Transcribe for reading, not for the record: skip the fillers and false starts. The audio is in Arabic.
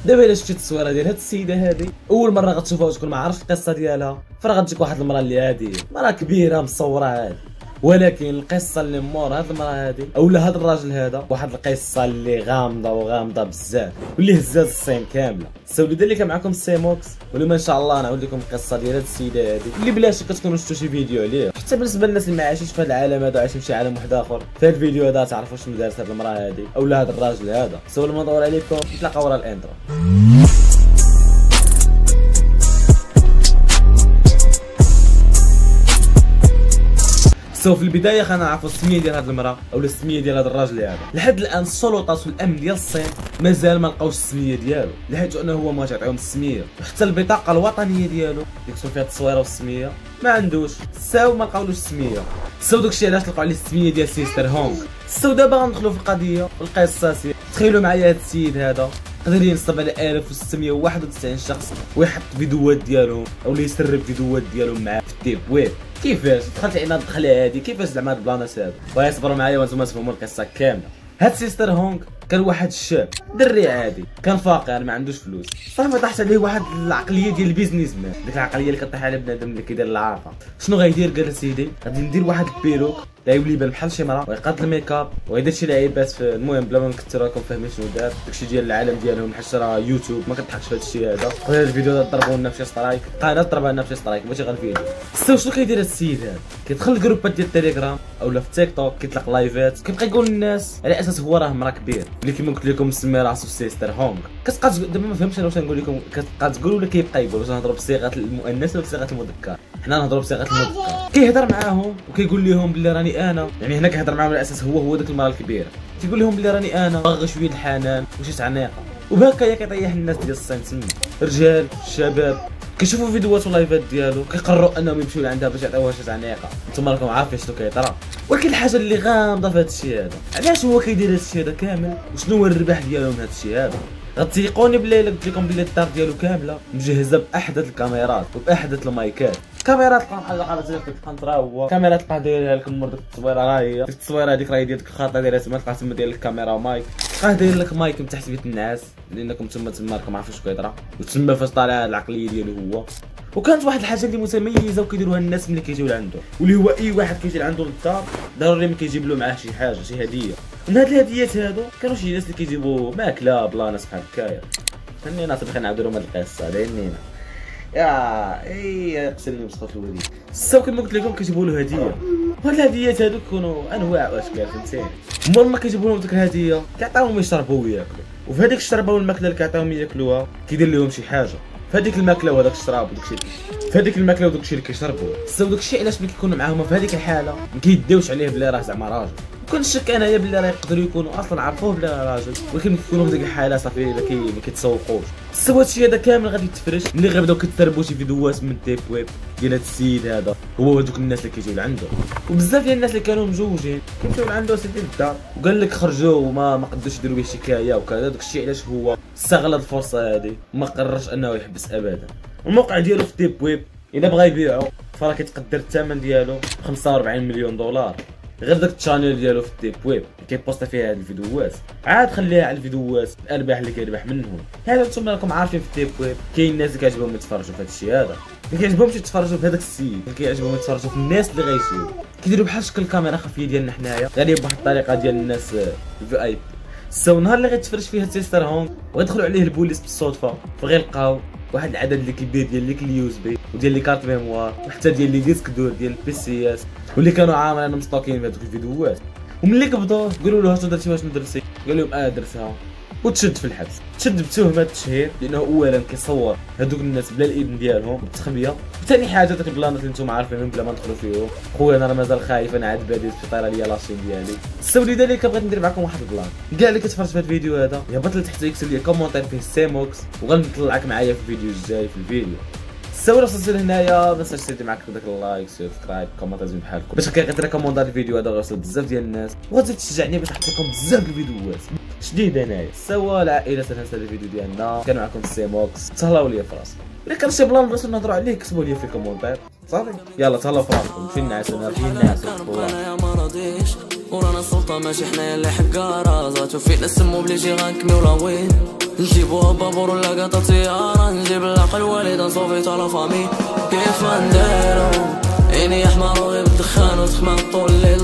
دابا الا شفتي التصويره ديال هاد السيده هادي اول مره غتشوفها وتكون ما عارفش القصه ديالها، فرا غتجيك واحد المراه اللي عاديه، مراه كبيره مصوره عادي، ولكن القصه اللي مور هاد المراه هادي اولا هاد الراجل هذا واحد القصه اللي غامضه بزاف واللي هزات الصين كامله. سولي دير لي معكم سيموكس، واليوم ان شاء الله نعاود لكم القصه ديال هاد السيده هادي اللي بلا شك كتكونوا شفتوا شي فيديو عليه، حتى بالنسبه للناس اللي ما عايشينش في هاد العالم هذا عايشين في شي عالم واحد اخر. في هاد الفيديو هذا تعرفوا شنو دارت هاد المراه هادي اولا هاد الراجل هذا. سولي ما ندور عليكم، نتلاقاو ورا الانترو. في البدايه خلينا نعرفوا السميه ديال هاد المراه اولا السميه ديال هاد الراجل هذا. لحد الان السلطات والامن ديال الصين مازال ما لقاوش السميه ديالو، لحيت انه هو ما تعطيهم السميه، وحتى البطاقه الوطنيه ديالو اللي كتكون فيها التصويره والسميه ما عندوش. ساو ما لقاولوش السميه. ساو داكشي علاش لقاو عليه السميه ديال سيستر هونغ. ساو دابا غندخلوا في القضيه والقصه. تخيلوا معايا هاد السيد هذا قدر ينصب على 1691 شخص ويحط فيديوهات ديالهم اولا يسرب فيديوهات ديالهم معاه في الديب ويب. كيفاش دخلت علينا الدخله هادي؟ كيفاش زعما هاد البلانات هادو؟ بغا صبروا معايا وانتم تفهموا القصه كامله. هاد سيستر هونغ كان واحد الشاب دري عادي، كان فقير ما عندوش فلوس، صافي طاحت عليه واحد العقليه ديال البيزنس مان، ديك العقليه اللي كطيح على بنادم اللي كيدير العافه. شنو غيدير؟ قال سيدي غادي ندير واحد البيروك لا يولي يبان بحال شي مرا، ويقاد الميكاب ويدير شي لعيبات في المهم بلا ما نكثر راكم فاهمين شنو دار. داكشي ديال العالم ديالهم حيت راه يوتيوب ما كضحكش في هادشي هذا. هاد الفيديو هذا ضربوا لنا بشي سترايك، قناه ضربها لنا بشي سترايك ماشي غير الفيديو. شنو كيدير هاد السيد هذا؟ كيدخل الجروبات ديال التليجرام اولا في تيك توك، كيطلق لايفات، كيبقى يقول للناس على اساس هو راه مرا كبير اللي كيما قلت لكم مسمي راسو سيستر هونغ. كتبقى دابا ما فهمتش انا واش نقول لكم، كتبقى تقول ولا كيبقى يقول؟ واش نهضروا بصيغه المؤنث ولا بصيغه المذكر؟ حنا نهضروا بصيغه المذكر. كيهضر معاهم وكيقول لهم بلي راني انا، يعني هنا كيهضر معاهم على اساس هو داك المراه الكبيره، كيقول لهم بلي راني انا باغي شويه الحنان وشي تعنيقه. وبهكا كيطيح الناس ديال الصين تما، رجال شباب كيشوفوا فيديوهات ولايفات ديالو كيقرروا انهم يمشيو لعندها باش يعطيوها شي تعنيقه. نتوما راكم عارفين شنو كيطرا. ولكن الحاجه اللي غامضه في هذا الشيء هذا، علاش هو كيدير هذا الشيء هذا كامل وشنو هو الربح ديالو من هذا الشيء هذا؟ غتيقوني بلي الا قلت لكم بلي الدار ديالو كامله مجهزه باحدث الكاميرات وباحدث المايكات. كاميرات تلقى بحال قابله ديك الكونترا، هو كاميرات تلقى دايرها لك مور ديك التصويره، راه هي ديك التصويره هذيك راهي ديال ديك الخاطه دايرها تما، تلقى تما داير لك كاميرا ومايك، تلقاه داير لك مايك من تحت بيت النعاس لانكم تما راكم عارفين شنو كيطرا، وتما فاش طالع العقليه ديالو هو. وكانت واحد الحاجه اللي متميزه وكيديروها الناس ملي كيجيو لعندو، واللي هو اي واحد كيجي لعندو للدار ضروري ما كيجيب له معاه شي حاجه، شي هديه. من هاد الهديات هادو كانوا شي ناس اللي كيجيبوا ماكله بلانس بحال هكايا. خلينا ناطبخ نعاودو لهم هاد القصه لانينا يا قتلني مسخوط الوليد. الساو كما قلت لكم كيجيبوا له هديه، وهاد الهديات هادو كيكونوا انواع واشكال فهمتيني. مور ما كيجيبوا لهم ديك الهديه كيعطيوهم يشربوا وياكلوا، وفي هذيك الشربه والماكله اللي كيعطيوهم ياكلوها كيدير لهم شي حاجه في هذيك الماكله وهذاك الشراب وداك الشيء، في هذيك الماكله وداك الشيء اللي كيشربوه. الساو داك الشيء علاش ملي كيكونوا معاهم في هذيك الحاله ما كيديوش عليه بلي راه زعما راجل. كنشك انايا بلي راه يقدروا يكونوا اصلا عرفوه بلي راه راجل، ولكن كيكونوا في ديك الحاله صافي ما كيتسوقوش. السوا هادشي هذا كامل غادي يتفرش ملي غيبداو كيتسربوا شي فيديوهات من الديب ويب ديال هاد السيد هذا هو هذوك الناس اللي كيجيو لعندو. وبزاف ديال الناس اللي كانوا مزوجين كيمشيو لعندو سيدي للدار وقال لك خرجوا وما قدوش يديروا به شكايه وكذا. داك الشيء علاش هو استغل الفرصه هذه وما قررش انه يحبس ابدا. الموقع ديالو في الديب ويب الا بغا يبيعو فراه كيتقدر الثمن ديالو 45 مليون دولار. غير داك الشانيل ديالو في الديب ويب كيبوستا فيها هاد الفيديوهات، عاد خليها على الفيديوهات الارباح اللي كيربح منهم. هذا نتوما راكم عارفين في الديب ويب كاين ناس اللي كيعجبهم يتفرجوا في هاد الشيء هذا، ما كيعجبهمش يتفرجوا في هذاك السيد، كيعجبهم يتفرجوا في الناس اللي غيجيو. كيديروا بحال شكل الكاميرا خفيه ديالنا حنايا غالبا بواحد الطريقه ديال الناس في اي بي. الساو نهار اللي غيتفرج فيها سيستر هونغ ويدخلوا عليه البوليس بالصدفه فغيلقاو واحد العدد اللي كبير ديال ليك اليو اس بي وديال لي كارت ميموار وحتى ديال لي ديسك دور ديال البيسيات واللي كانوا عامرين مستوكين في هذوك الفيديوهات. وملي قبضوه قالوا له شنو درتي واش درتي؟ قال لهم درتها، وتشد في الحبس. تشد بتهمه التشهير لانه اولا كيصور هذوك الناس بلا الاذن ديالهم بالتخبيه، وثاني حاجه داك البلانات اللي نتوما عارفينهم بلا ما ندخلوا فيهم. خويا انا راه مازال خايف، انا عاد بادي في طيره ليا لاشين ديالي. السبب لذلك بغيت ندير معكم واحد البلان. كاع اللي كتفرج في هذا الفيديو هذا يهبط لتحت يكتب لي كومونتير فيه سيموكس وغنطلعك معايا في الفيديو الجاي في الفيديو. الساو وصلت لهنايا ما تنساش دير معاك داك اللايك سبسكرايب كومونتير زين بحالكم باش كيقدر كومونتير الفيديو هذا ويوصل بزاف ديال الناس وغادي تشجعني باش نحط لكم بزاف الفيديوهات جديده هنايا. الساو العائله تنسى هذا الفيديو ديالنا كان معكم سيموكس، تهلاو ليا في راسكم. الا كان شي بلان بغيتو نهضروا عليه كتبوا لي في الكومونتير صافي. يلا تهلاو في راسكم. فين الناس انا فين الناس ورانا السلطه ماشي حنايا اللي حكاره، زاتو فينا السمو بلي جي غنكميو لا وين. نجيبوها بابور ولا قطع طيارة، نجيب العقل والدة نصوفي تاع فامي. كيف نديرو عيني احمر وغير الدخان وتخمم طول الليل